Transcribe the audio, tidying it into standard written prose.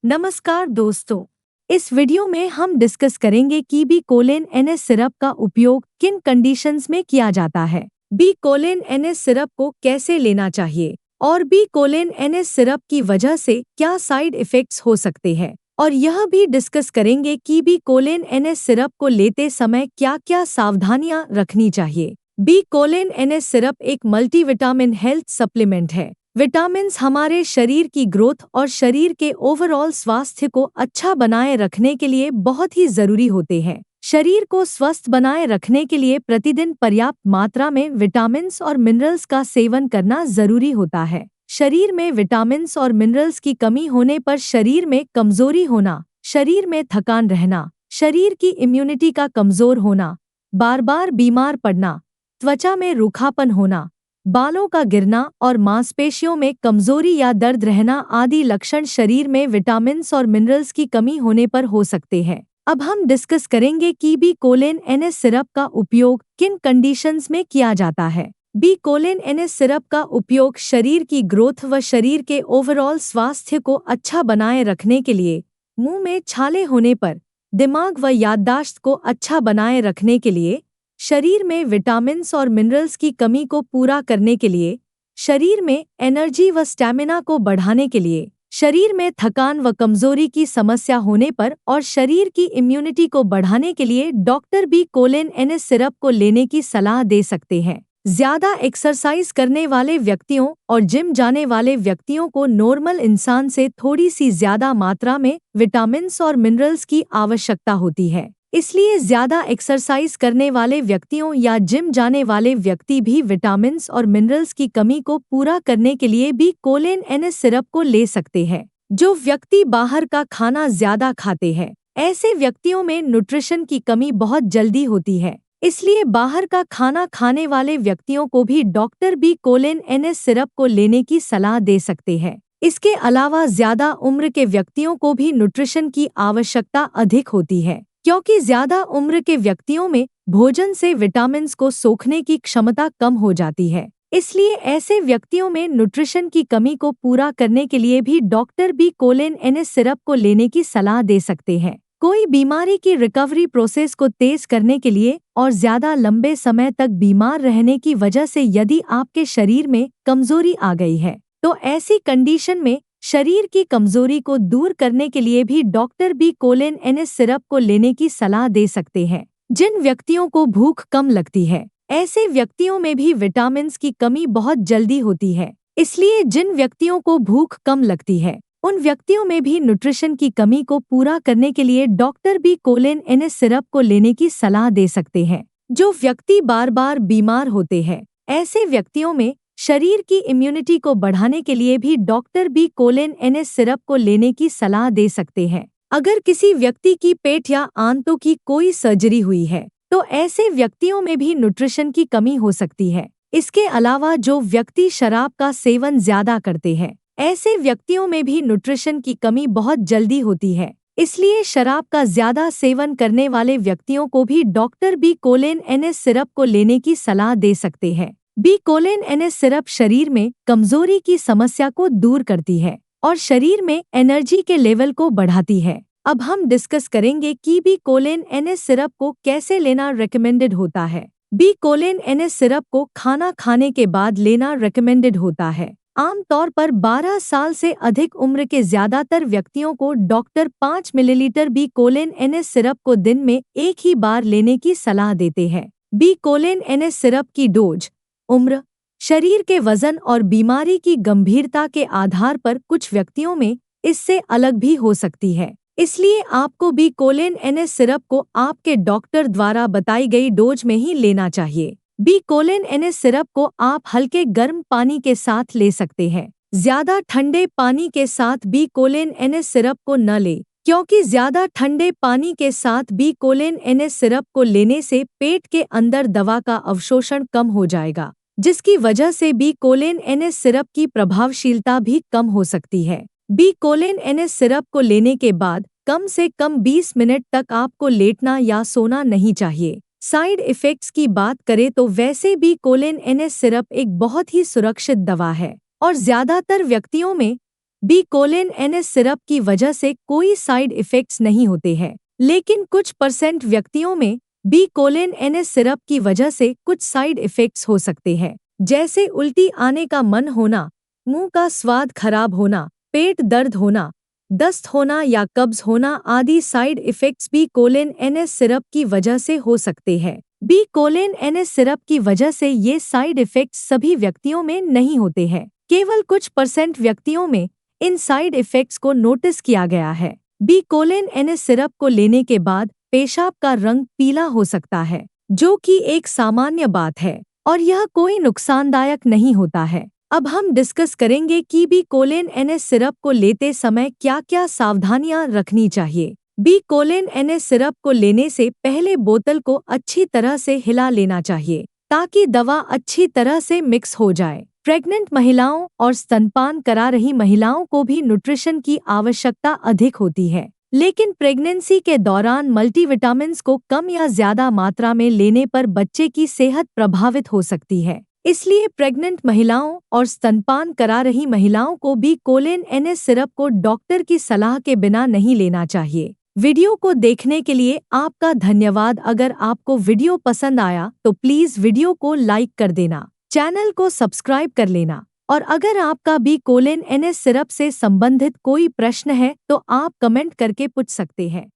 नमस्कार दोस्तों। इस वीडियो में हम डिस्कस करेंगे कि बी कोलिन एनएस सिरप का उपयोग किन कंडीशंस में किया जाता है, बी कोलिन एनएस सिरप को कैसे लेना चाहिए और बी कोलिन एनएस सिरप की वजह से क्या साइड इफ़ेक्ट्स हो सकते हैं। और यह भी डिस्कस करेंगे कि बी कोलिन एनएस सिरप को लेते समय क्या क्या सावधानियां रखनी चाहिए। बी कोलिन एनएस सिरप एक मल्टीविटामिन हेल्थ सप्लीमेंट है। विटामिन्स हमारे शरीर की ग्रोथ और शरीर के ओवरऑल स्वास्थ्य को अच्छा बनाए रखने के लिए बहुत ही जरूरी होते हैं। शरीर को स्वस्थ बनाए रखने के लिए प्रतिदिन पर्याप्त मात्रा में विटामिन्स और मिनरल्स का सेवन करना जरूरी होता है। शरीर में विटामिन्स और मिनरल्स की कमी होने पर शरीर में कमजोरी होना, शरीर में थकान रहना, शरीर की इम्यूनिटी का कमजोर होना, बार बार बीमार पड़ना, त्वचा में रूखापन होना, बालों का गिरना और मांसपेशियों में कमजोरी या दर्द रहना आदि लक्षण शरीर में विटामिन्स और मिनरल्स की कमी होने पर हो सकते हैं। अब हम डिस्कस करेंगे कि बी कोलिन एनएस सिरप का उपयोग किन कंडीशंस में किया जाता है। बी कोलिन एनएस सिरप का उपयोग शरीर की ग्रोथ व शरीर के ओवरऑल स्वास्थ्य को अच्छा बनाए रखने के लिए, मुंह में छाले होने पर, दिमाग व याददाश्त को अच्छा बनाए रखने के लिए, शरीर में विटामिन्स और मिनरल्स की कमी को पूरा करने के लिए, शरीर में एनर्जी व स्टैमिना को बढ़ाने के लिए, शरीर में थकान व कमजोरी की समस्या होने पर और शरीर की इम्यूनिटी को बढ़ाने के लिए doctor B Colin NS syrup को लेने की सलाह दे सकते हैं। ज्यादा एक्सरसाइज करने वाले व्यक्तियों और जिम जाने वाले व्यक्तियों को नॉर्मल इंसान से थोड़ी सी ज्यादा मात्रा में विटामिन्स और मिनरल्स की आवश्यकता होती है। इसलिए ज्यादा एक्सरसाइज करने वाले व्यक्तियों या जिम जाने वाले व्यक्ति भी विटामिन्स और मिनरल्स की कमी को पूरा करने के लिए भी कोलिन एनएस सिरप को ले सकते हैं। जो व्यक्ति बाहर का खाना ज्यादा खाते हैं, ऐसे व्यक्तियों में न्यूट्रिशन की कमी बहुत जल्दी होती है। इसलिए बाहर का खाना खाने वाले व्यक्तियों को भी doctor B Colin NS syrup को लेने की सलाह दे सकते हैं। इसके अलावा ज्यादा उम्र के व्यक्तियों को भी न्यूट्रिशन की आवश्यकता अधिक होती है, क्योंकि ज्यादा उम्र के व्यक्तियों में भोजन से विटामिन्स को सोखने की क्षमता कम हो जाती है। इसलिए ऐसे व्यक्तियों में न्यूट्रिशन की कमी को पूरा करने के लिए भी doctor B Colin NS syrup को लेने की सलाह दे सकते हैं। कोई बीमारी की रिकवरी प्रोसेस को तेज करने के लिए और ज्यादा लंबे समय तक बीमार रहने की वजह से यदि आपके शरीर में कमजोरी आ गई है, तो ऐसी कंडीशन में शरीर की कमजोरी को दूर करने के लिए भी doctor B Colin NS syrup को लेने की सलाह दे सकते हैं। जिन व्यक्तियों को भूख कम लगती है, ऐसे व्यक्तियों में भी विटामिन्स की कमी बहुत जल्दी होती है। इसलिए जिन व्यक्तियों को भूख कम लगती है, उन व्यक्तियों में भी न्यूट्रिशन की कमी को पूरा करने के लिए doctor B Colin NS syrup को लेने की सलाह दे सकते हैं। जो व्यक्ति बार बार बीमार होते हैं, ऐसे व्यक्तियों में शरीर की इम्यूनिटी को बढ़ाने के लिए भी doctor B Colin NS syrup को लेने की सलाह दे सकते हैं। अगर किसी व्यक्ति की पेट या आंतों की कोई सर्जरी हुई है, तो ऐसे व्यक्तियों में भी न्यूट्रिशन की कमी हो सकती है। इसके अलावा जो व्यक्ति शराब का सेवन ज्यादा करते हैं, ऐसे व्यक्तियों में भी न्यूट्रिशन की कमी बहुत जल्दी होती है। इसलिए शराब का ज्यादा सेवन करने वाले व्यक्तियों को भी doctor B Colin NS syrup को लेने की सलाह दे सकते हैं। बी कोलिन एनएस सिरप शरीर में कमजोरी की समस्या को दूर करती है और शरीर में एनर्जी के लेवल को बढ़ाती है। अब हम डिस्कस करेंगे कि बी कोलिन एनएस सिरप को कैसे लेना रेकमेंडेड होता है। बी कोलिन एनएस सिरप को खाना खाने के बाद लेना रेकमेंडेड होता है। आमतौर पर 12 साल से अधिक उम्र के ज्यादातर व्यक्तियों को doctor 5 millilitre B Colin NS syrup को दिन में एक ही बार लेने की सलाह देते हैं। बी कोलिन एनएस सिरप की डोज उम्र, शरीर के वजन और बीमारी की गंभीरता के आधार पर कुछ व्यक्तियों में इससे अलग भी हो सकती है। इसलिए आपको बी कोलिन एनएस सिरप को आपके डॉक्टर द्वारा बताई गई डोज में ही लेना चाहिए। बी कोलिन एनएस सिरप को आप हल्के गर्म पानी के साथ ले सकते हैं। ज्यादा ठंडे पानी के साथ बी कोलिन एनएस सिरप को न लें, क्योंकि ज्यादा ठंडे पानी के साथ बी कोलिन एनएस सिरप को लेने से पेट के अंदर दवा का अवशोषण कम हो जाएगा, जिसकी वजह से बी कोलिन एनएस सिरप की प्रभावशीलता भी कम हो सकती है। बी कोलिन एनएस सिरप को लेने के बाद कम से कम 20 मिनट तक आपको लेटना या सोना नहीं चाहिए। साइड इफ़ेक्ट्स की बात करें तो वैसे बी कोलिन एनएस सिरप एक बहुत ही सुरक्षित दवा है और ज्यादातर व्यक्तियों में बी कोलिन NS सिरप की वजह से कोई साइड इफ़ेक्ट्स नहीं होते हैं, लेकिन कुछ % व्यक्तियों में बी कोलिन NS सिरप की वजह से कुछ साइड इफ़ेक्ट्स हो सकते हैं, जैसे उल्टी आने का मन होना, मुंह का स्वाद खराब होना, पेट दर्द होना, दस्त होना या कब्ज होना आदि side effects B Colin NS syrup की वजह से हो सकते हैं। बी कोलिन NS सिरप की वजह से ये साइड इफ़ेक्ट्स सभी व्यक्तियों में नहीं होते हैं, केवल कुछ % व्यक्तियों में इन साइड इफ़ेक्ट्स को नोटिस किया गया है। बी कोलिन NS सिरप को लेने के बाद पेशाब का रंग पीला हो सकता है, जो कि एक सामान्य बात है और यह कोई नुकसानदायक नहीं होता है। अब हम डिस्कस करेंगे कि बी कोलिन NS सिरप को लेते समय क्या-क्या सावधानियां रखनी चाहिए। बी कोलिन NS सिरप को लेने से पहले बोतल को अच्छी तरह से हिला लेना चाहिए ताकि दवा अच्छी तरह से मिक्स हो जाए। प्रेग्नेंट महिलाओं और स्तनपान करा रही महिलाओं को भी न्यूट्रिशन की आवश्यकता अधिक होती है, लेकिन प्रेगनेंसी के दौरान मल्टीविटामिन्स को कम या ज्यादा मात्रा में लेने पर बच्चे की सेहत प्रभावित हो सकती है। इसलिए प्रेग्नेंट महिलाओं और स्तनपान करा रही महिलाओं को बी कोलिन NS सिरप को डॉक्टर की सलाह के बिना नहीं लेना चाहिए। वीडियो को देखने के लिए आपका धन्यवाद। अगर आपको वीडियो पसंद आया तो प्लीज वीडियो को लाइक कर देना, चैनल को सब्सक्राइब कर लेना और अगर आपका बी कोलिन NS सिरप से संबंधित कोई प्रश्न है तो आप कमेंट करके पूछ सकते हैं।